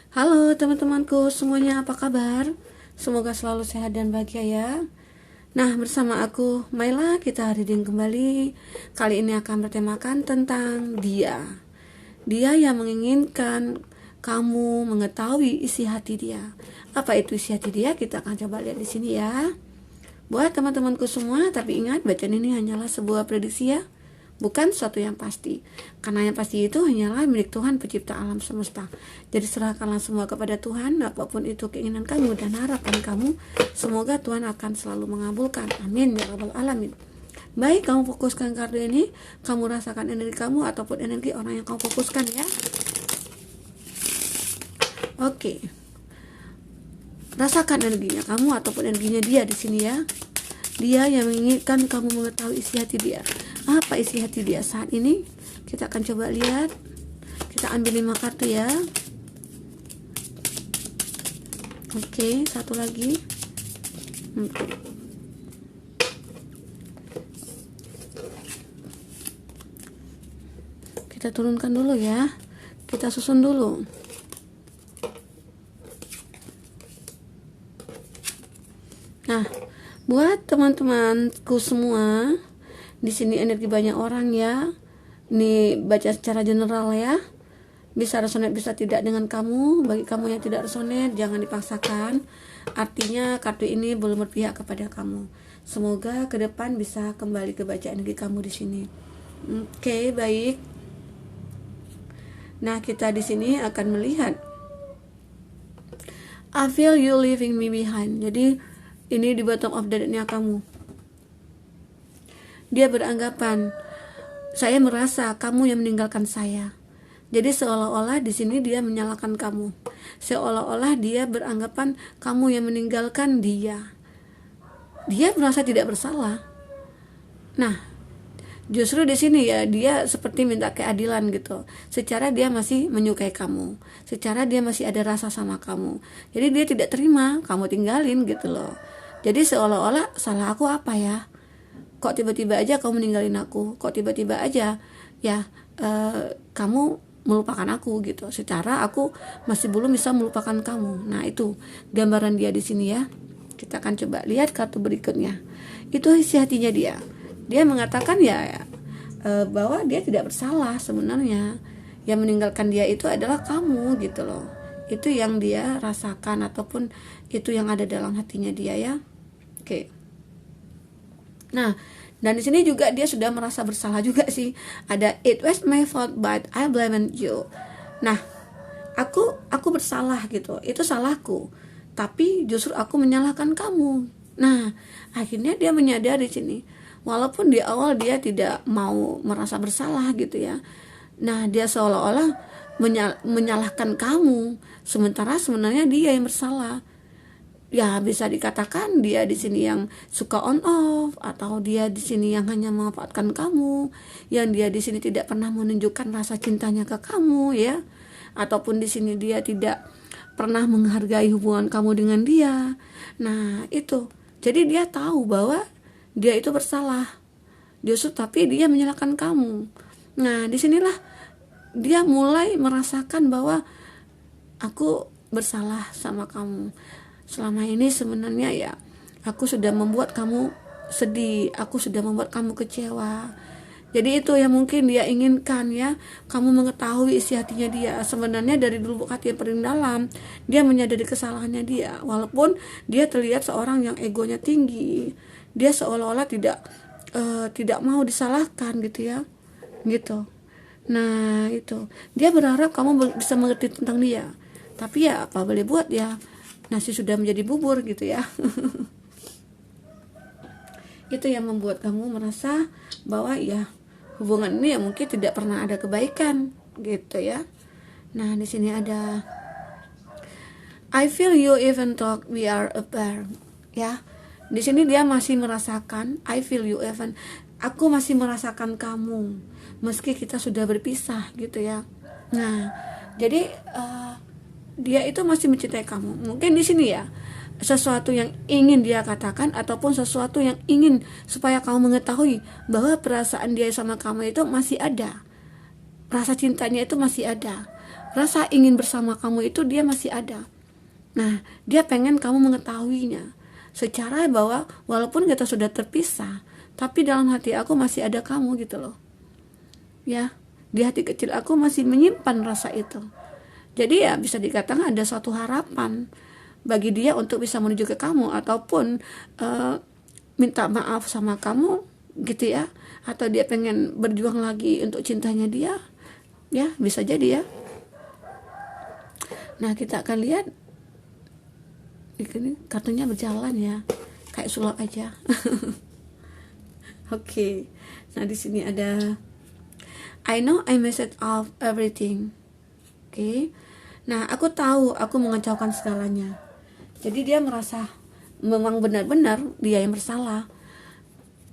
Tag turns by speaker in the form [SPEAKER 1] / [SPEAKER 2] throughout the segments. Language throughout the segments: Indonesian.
[SPEAKER 1] Halo teman-temanku semuanya, apa kabar? Semoga selalu sehat dan bahagia ya. Nah, bersama aku Maila, kita hari ini kembali. Kali ini akan bertemakan tentang dia. Dia yang menginginkan kamu mengetahui isi hati dia. Apa itu isi hati dia? Kita akan coba lihat di sini ya. Buat teman-temanku semua, tapi ingat bacaan ini hanyalah sebuah prediksi ya, bukan sesuatu yang pasti, karena yang pasti itu hanyalah milik Tuhan pencipta alam semesta. Jadi serahkanlah semua kepada Tuhan, apapun itu keinginan kamu dan harapan kamu, semoga Tuhan akan selalu mengabulkan. Amin ya rabbal alamin. Baik, kamu fokuskan kartu ini, kamu rasakan energi kamu ataupun energi orang yang kamu fokuskan ya. Oke, rasakan energinya kamu ataupun energinya dia di sini ya. Dia yang menginginkan kamu mengetahui isi hati dia. Apa isi hati dia saat ini? Kita akan coba lihat. Kita ambil 5 kartu ya. Oke, satu lagi. Kita turunkan dulu ya. Kita susun dulu. Nah, buat teman-temanku semua, di sini energi banyak orang ya. Ini baca secara general ya. Bisa resonate, bisa tidak dengan kamu. Bagi kamu yang tidak resonate, jangan dipaksakan. Artinya kartu ini belum berpihak kepada kamu. Semoga ke depan bisa kembali ke baca energi kamu di sini. Oke, baik. Nah, kita di sini akan melihat I feel you leaving me behind. Jadi ini di bottom of the deck-nya kamu. Dia beranggapan, saya merasa kamu yang meninggalkan saya. Jadi seolah-olah di sini dia menyalahkan kamu. Seolah-olah dia beranggapan kamu yang meninggalkan dia. Dia merasa tidak bersalah. Nah, justru di sini ya dia seperti minta keadilan gitu. Secara dia masih menyukai kamu. Secara dia masih ada rasa sama kamu. Jadi dia tidak terima kamu tinggalin gitu loh. Jadi seolah-olah salah aku apa ya? Kok tiba-tiba aja kamu meninggalin aku? Kok tiba-tiba aja ya kamu melupakan aku gitu. Secara aku masih belum bisa melupakan kamu. Nah, itu gambaran dia di sini ya. Kita akan coba lihat kartu berikutnya. Itu isi hatinya dia. Dia mengatakan ya bahwa dia tidak bersalah sebenarnya. Yang meninggalkan dia itu adalah kamu gitu loh. Itu yang dia rasakan ataupun itu yang ada dalam hatinya dia ya. Oke. Nah, dan di sini juga dia sudah merasa bersalah juga sih. Ada it was my fault but I blame you. Nah, aku bersalah gitu. Itu salahku. Tapi justru aku menyalahkan kamu. Nah, akhirnya dia menyadari sini. Walaupun di awal dia tidak mau merasa bersalah gitu ya. Nah, dia seolah-olah menyalahkan kamu, sementara sebenarnya dia yang bersalah. Ya, bisa dikatakan dia di sini yang suka on off, atau dia di sini yang hanya memanfaatkan kamu, yang dia di sini tidak pernah menunjukkan rasa cintanya ke kamu ya, ataupun di sini dia tidak pernah menghargai hubungan kamu dengan dia. Nah, itu. Jadi dia tahu bahwa dia itu bersalah. Justru tapi dia menyalahkan kamu. Nah, disinilah dia mulai merasakan bahwa aku bersalah sama kamu. Selama ini sebenarnya ya aku sudah membuat kamu sedih, aku sudah membuat kamu kecewa. Jadi itu yang mungkin dia inginkan ya, kamu mengetahui isi hatinya dia. Sebenarnya dari lubuk hati yang paling dalam dia menyadari kesalahannya dia. Walaupun dia terlihat seorang yang egonya tinggi, dia seolah-olah tidak mau disalahkan gitu ya, gitu. Nah, itu dia berharap kamu bisa mengerti tentang dia, tapi ya apa boleh buat ya, nasi sudah menjadi bubur gitu ya. Itu yang membuat kamu merasa bahwa ya hubungan ini ya mungkin tidak pernah ada kebaikan gitu ya. Nah, di sini ada I feel you even though we are apart ya. Di sini dia masih merasakan I feel you even, aku masih merasakan kamu meski kita sudah berpisah gitu ya. Nah, jadi dia itu masih mencintai kamu. Mungkin di sini ya sesuatu yang ingin dia katakan ataupun sesuatu yang ingin supaya kamu mengetahui bahwa perasaan dia sama kamu itu masih ada. Rasa cintanya itu masih ada. rasa ingin bersama kamu itu dia masih ada. Nah, dia pengen kamu mengetahuinya secara bahwa walaupun kita sudah terpisah, tapi dalam hati aku masih ada kamu gitu loh. Ya, di hati kecil aku masih menyimpan rasa itu. Jadi ya bisa dikatakan ada suatu harapan bagi dia untuk bisa menuju ke kamu, ataupun minta maaf sama kamu gitu ya, atau dia pengen berjuang lagi untuk cintanya dia, ya bisa jadi ya. Nah, kita akan lihat ini kartunya berjalan ya, kayak sulap aja. Oke. Nah, di sini ada I know I messed up everything. Oke. Nah, aku tahu aku mengacaukan segalanya. Jadi dia merasa memang benar-benar dia yang bersalah.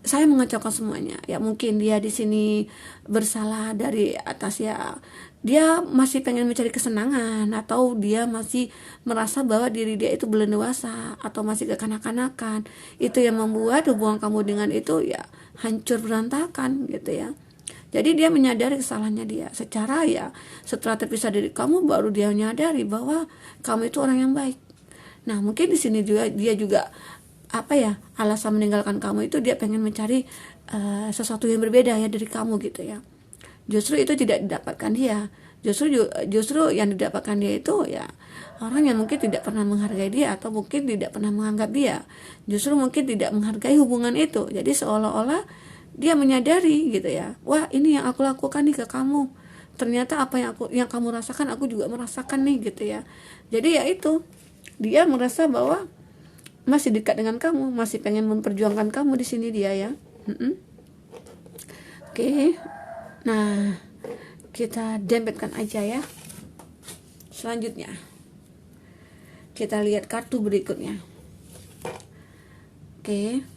[SPEAKER 1] Saya mengacaukan semuanya. Ya mungkin dia di sini bersalah dari atas ya. Dia masih pengen mencari kesenangan, atau dia masih merasa bahwa diri dia itu belum dewasa atau masih kekanak-kanakan. Itu yang membuat hubungan kamu dengan itu ya hancur berantakan gitu ya. Jadi dia menyadari kesalahannya dia. Secara ya setelah terpisah dari kamu baru dia menyadari bahwa kamu itu orang yang baik. Nah, mungkin di sini juga dia juga alasan meninggalkan kamu itu dia pengen mencari sesuatu yang berbeda ya dari kamu gitu ya. Justru itu tidak didapatkan dia. Justru yang didapatkan dia itu ya orang yang mungkin tidak pernah menghargai dia, atau mungkin tidak pernah menganggap dia. Justru mungkin tidak menghargai hubungan itu. Jadi seolah-olah dia menyadari gitu ya, wah ini yang aku lakukan nih ke kamu, ternyata apa yang kamu rasakan aku juga merasakan nih gitu ya. Jadi ya itu, dia merasa bahwa masih dekat dengan kamu, masih pengen memperjuangkan kamu di sini dia ya. Oke. Nah, kita dempetkan aja ya. Selanjutnya kita lihat kartu berikutnya. Oke.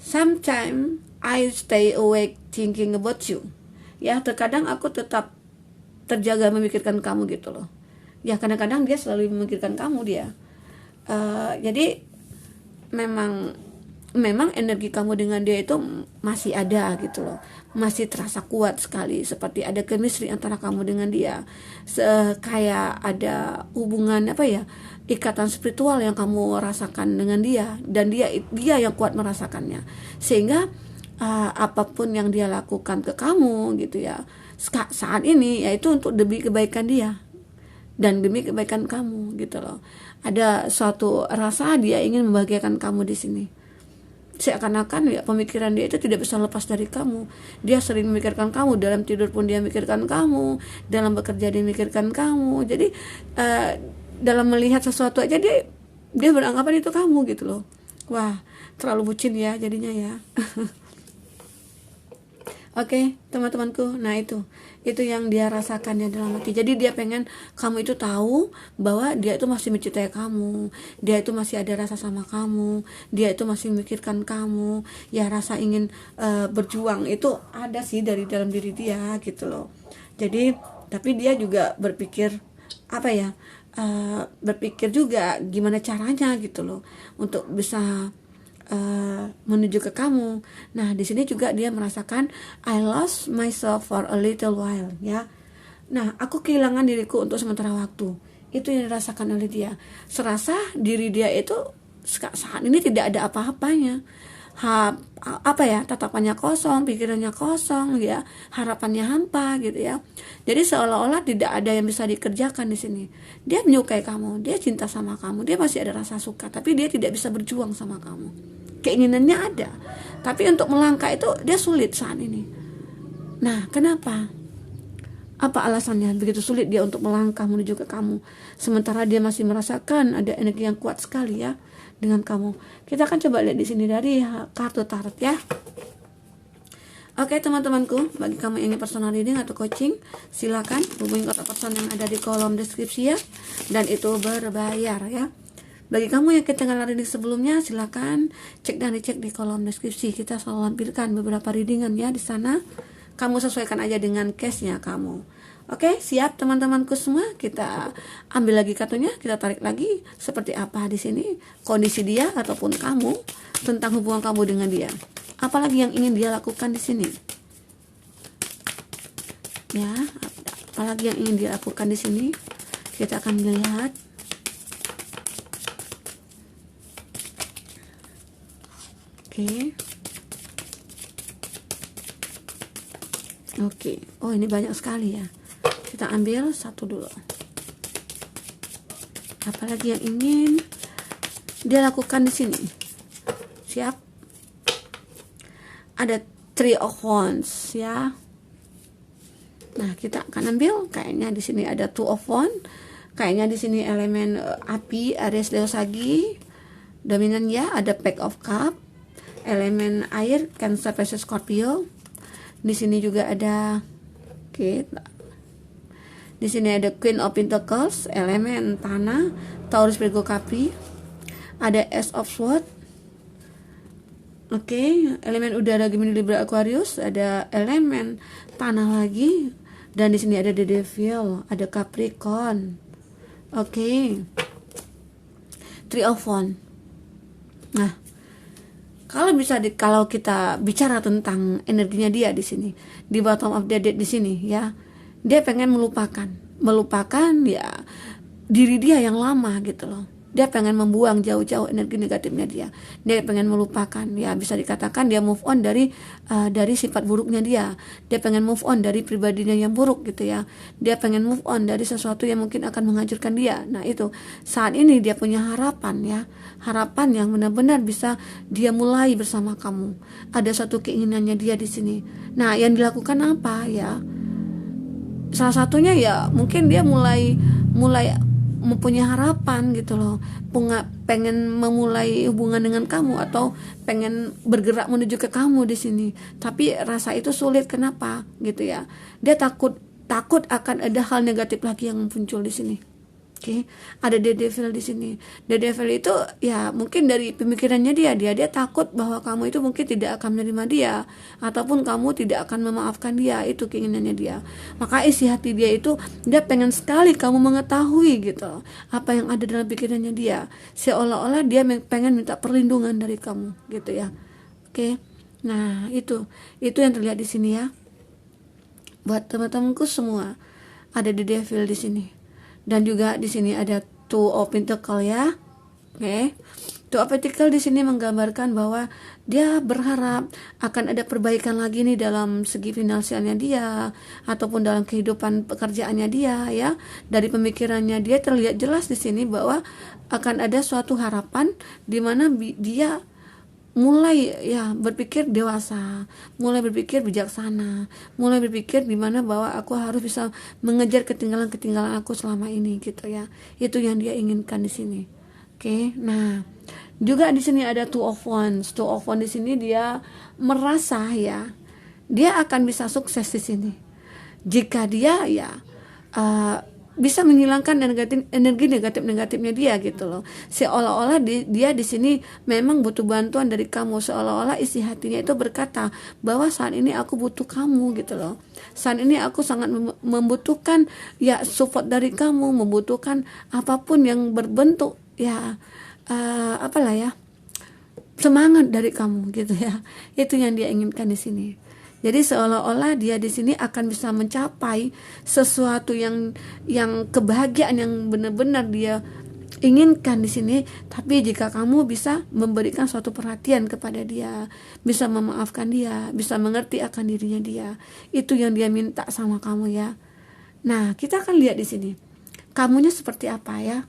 [SPEAKER 1] Sometimes I stay awake thinking about you. Ya, terkadang aku tetap terjaga memikirkan kamu gitu loh. Ya, kadang-kadang dia selalu memikirkan kamu dia. Jadi memang energi kamu dengan dia itu masih ada gitu loh, masih terasa kuat sekali, seperti ada chemistry antara kamu dengan dia, kayak ada hubungan ikatan spiritual yang kamu rasakan dengan dia, dan dia yang kuat merasakannya, sehingga apapun yang dia lakukan ke kamu gitu ya saat ini yaitu untuk demi kebaikan dia dan demi kebaikan kamu gitu loh. Ada suatu rasa dia ingin membahagiakan kamu di sini. Seakan-akan ya pemikiran dia itu tidak bisa lepas dari kamu. Dia sering memikirkan kamu, dalam tidur pun dia memikirkan kamu, dalam bekerja dia memikirkan kamu. Jadi dalam melihat sesuatu aja dia beranggapan itu kamu gitu loh. Wah, terlalu bucin ya jadinya ya. Oke, teman-temanku, nah itu yang dia rasakan ya dalam hati. Jadi dia pengen kamu itu tahu bahwa dia itu masih mencintai kamu, dia itu masih ada rasa sama kamu, dia itu masih memikirkan kamu. Ya rasa ingin berjuang itu ada sih dari dalam diri dia gitu loh. Jadi tapi dia juga berpikir berpikir juga gimana caranya gitu loh untuk bisa menuju ke kamu. Nah, di sini juga dia merasakan I lost myself for a little while ya. Nah, aku kehilangan diriku untuk sementara waktu. Itu yang dirasakan oleh dia. Serasa diri dia itu saat ini tidak ada apa-apanya. Tatapannya kosong, pikirannya kosong ya, harapannya hampa gitu ya. Jadi seolah-olah tidak ada yang bisa dikerjakan di sini. Dia menyukai kamu, dia cinta sama kamu, dia masih ada rasa suka, tapi dia tidak bisa berjuang sama kamu. Keinginannya ada, tapi untuk melangkah itu dia sulit saat ini. Nah, kenapa? Apa alasannya begitu sulit dia untuk melangkah menuju ke kamu, sementara dia masih merasakan ada energi yang kuat sekali ya dengan kamu. Kita akan coba lihat di sini dari kartu tarot ya. Oke teman-temanku, bagi kamu yang ingin personal reading atau coaching, silakan hubungi kontak person yang ada di kolom deskripsi ya, dan itu berbayar ya. Bagi kamu yang ketinggalan reading sebelumnya, silakan cek dan dicek di kolom deskripsi. Kita selalu lampirkan beberapa readingan ya di sana. Kamu sesuaikan aja dengan case-nya kamu. Oke, siap teman-temanku semua. Kita ambil lagi kartunya, kita tarik lagi seperti apa di sini kondisi dia ataupun kamu tentang hubungan kamu dengan dia. Apalagi yang ingin dia lakukan di sini. Ya, apalagi yang ingin dilakukan di sini. Kita akan melihat. Oke. Oh, ini banyak sekali ya. Kita ambil satu dulu. Apalagi yang ingin dia lakukan di sini. Siap? Ada Three of Wands ya. Nah, kita akan ambil, kayaknya di sini ada Two of Wands. Kayaknya di sini elemen api, Aries, Leo, Sagi dominan ya. Ada Pack of Cup, elemen air, Cancer, Pisces, Scorpio. Di sini juga ada di sini ada Queen of Pentacles, elemen tanah, Taurus, Virgo, Capri. Ada Ace of Swords. Elemen udara, Gemini, Libra, Aquarius. Ada elemen tanah lagi. Dan di sini ada The Devil, ada Capricorn. Three of Wands. Nah, kalau kita bicara tentang energinya dia di sini, di bottom of the deck di sini ya, dia pengen melupakan ya diri dia yang lama gitu loh. Dia pengen membuang jauh-jauh energi negatifnya dia. Dia pengen melupakan, ya bisa dikatakan dia move on dari sifat buruknya dia. Dia pengen move on dari pribadinya yang buruk gitu ya. Dia pengen move on dari sesuatu yang mungkin akan menghancurkan dia. Nah, itu saat ini dia punya harapan ya. Harapan yang benar-benar bisa dia mulai bersama kamu. Ada satu keinginannya dia di sini. Nah, yang dilakukan apa ya? Salah satunya ya mungkin dia mulai mempunyai harapan gitu loh, pengen memulai hubungan dengan kamu atau pengen bergerak menuju ke kamu di sini, tapi rasa itu sulit. Kenapa gitu ya? Dia takut akan ada hal negatif lagi yang muncul di sini. Ada The Devil di sini. The Devil itu ya mungkin dari pemikirannya dia takut bahwa kamu itu mungkin tidak akan menerima dia, ataupun kamu tidak akan memaafkan dia. Itu keinginannya dia. Maka isi hati dia itu dia pengen sekali kamu mengetahui gitu apa yang ada dalam pikirannya dia, seolah-olah dia pengen minta perlindungan dari kamu gitu ya. Nah, itu yang terlihat di sini ya. Buat teman-temanku semua, ada The Devil di sini. Dan juga di sini ada Two of Pentacles ya. Two of Pentacles di sini menggambarkan bahwa dia berharap akan ada perbaikan lagi nih dalam segi finansialnya dia, ataupun dalam kehidupan pekerjaannya dia ya. Dari pemikirannya dia terlihat jelas di sini bahwa akan ada suatu harapan di mana dia mulai ya berpikir dewasa, mulai berpikir bijaksana, mulai berpikir di mana bahwa aku harus bisa mengejar ketinggalan aku selama ini gitu ya. Itu yang dia inginkan di sini. Nah, juga di sini ada Two of Wands. Two of Wands di sini dia merasa ya dia akan bisa sukses di sini jika dia ya bisa menghilangkan energi negatifnya dia gitu loh. Seolah-olah dia di sini memang butuh bantuan dari kamu, seolah-olah isi hatinya itu berkata bahwa saat ini aku butuh kamu gitu loh. Saat ini aku sangat membutuhkan ya support dari kamu, membutuhkan apapun yang berbentuk ya apalah ya, semangat dari kamu gitu ya. Itu yang dia inginkan di sini. Jadi seolah-olah dia di sini akan bisa mencapai sesuatu yang kebahagiaan yang benar-benar dia inginkan di sini. Tapi jika kamu bisa memberikan suatu perhatian kepada dia, bisa memaafkan dia, bisa mengerti akan dirinya dia, itu yang dia minta sama kamu ya. Nah, kita akan lihat di sini kamunya seperti apa ya.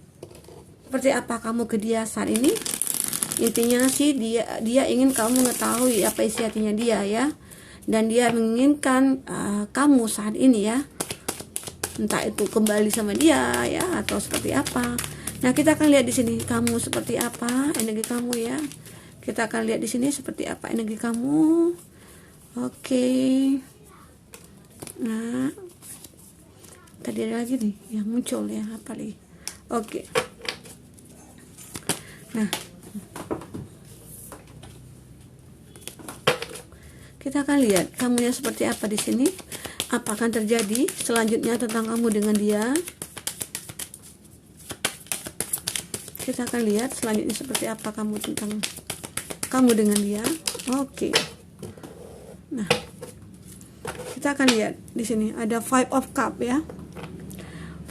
[SPEAKER 1] Seperti apa kamu ke dia saat ini? Intinya sih dia ingin kamu mengetahui apa isi hatinya dia ya. Dan dia menginginkan kamu saat ini ya, entah itu kembali sama dia ya atau seperti apa. Nah, kita akan lihat di sini kamu seperti apa energi kamu ya. Kita akan lihat di sini seperti apa energi kamu. Nah, tadi ada lagi nih yang muncul ya, apa lagi? Nah, kita akan lihat kamunya seperti apa di sini. Apa akan terjadi selanjutnya tentang kamu dengan dia. Kita akan lihat selanjutnya seperti apa kamu tentang kamu dengan dia. Nah, kita kita akan lihat di sini ada Five of Cup ya.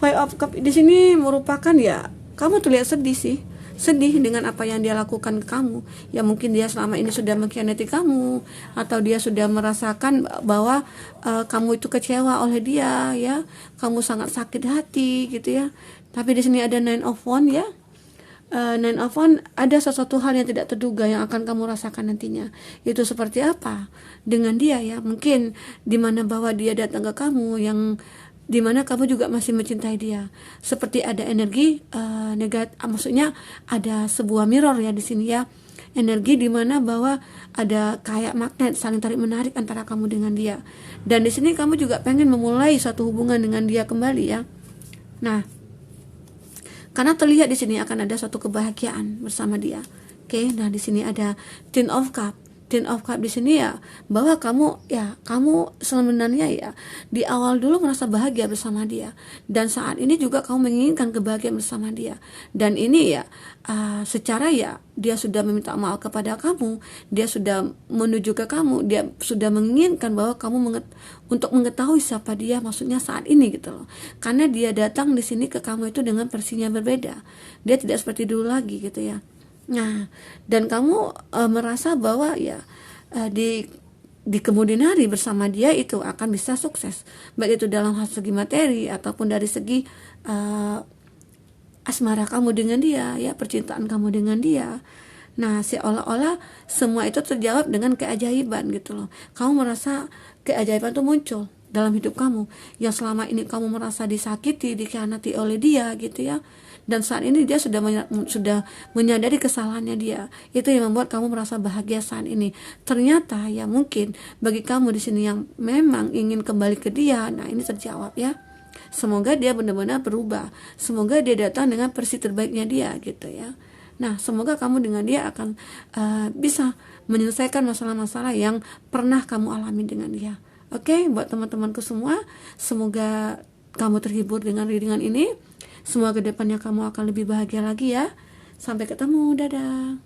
[SPEAKER 1] Five of Cup di sini merupakan ya, kamu terlihat sedih sih, sedih dengan apa yang dia lakukan ke kamu. Ya mungkin dia selama ini sudah mengkhianati kamu, atau dia sudah merasakan bahwa kamu itu kecewa oleh dia ya, kamu sangat sakit hati gitu ya. Tapi di sini ada Nine of Wands ya. Nine of Wands, ada sesuatu hal yang tidak terduga yang akan kamu rasakan nantinya. Itu seperti apa dengan dia ya? Mungkin dimana bahwa dia datang ke kamu, yang dimana kamu juga masih mencintai dia. Seperti ada energi negatif, maksudnya ada sebuah mirror ya di sini ya. Energi dimana bahwa ada kayak magnet saling tarik menarik antara kamu dengan dia. Dan di sini kamu juga pengen memulai suatu hubungan dengan dia kembali ya. Nah, karena terlihat di sini akan ada suatu kebahagiaan bersama dia. Oke, nah di sini ada Ten of Cup. Ten of Cup di sini ya, bahwa kamu sebenarnya ya di awal dulu merasa bahagia bersama dia, dan saat ini juga kamu menginginkan kebahagiaan bersama dia. Dan ini ya secara ya dia sudah meminta maaf kepada kamu, dia sudah menuju ke kamu, dia sudah menginginkan bahwa kamu untuk mengetahui siapa dia maksudnya saat ini gitu loh. Karena dia datang di sini ke kamu itu dengan versinya berbeda, dia tidak seperti dulu lagi gitu ya. Nah, dan kamu merasa bahwa ya di kemudian hari bersama dia itu akan bisa sukses, baik itu dalam hal segi materi ataupun dari segi asmara kamu dengan dia ya, percintaan kamu dengan dia. Nah, seolah-olah semua itu terjawab dengan keajaiban gitu loh. Kamu merasa keajaiban itu muncul dalam hidup kamu, yang selama ini kamu merasa disakiti, dikhianati oleh dia gitu ya. Dan saat ini dia sudah menyadari kesalahannya dia. Itu yang membuat kamu merasa bahagia saat ini. Ternyata ya mungkin bagi kamu di sini yang memang ingin kembali ke dia, nah ini terjawab ya. Semoga dia benar-benar berubah. Semoga dia datang dengan versi terbaiknya dia gitu ya. Nah, semoga kamu dengan dia akan bisa menyelesaikan masalah-masalah yang pernah kamu alami dengan dia. Oke, buat teman-temanku semua, semoga kamu terhibur dengan readingan ini. Semoga kedepannya kamu akan lebih bahagia lagi ya. Sampai ketemu, dadah.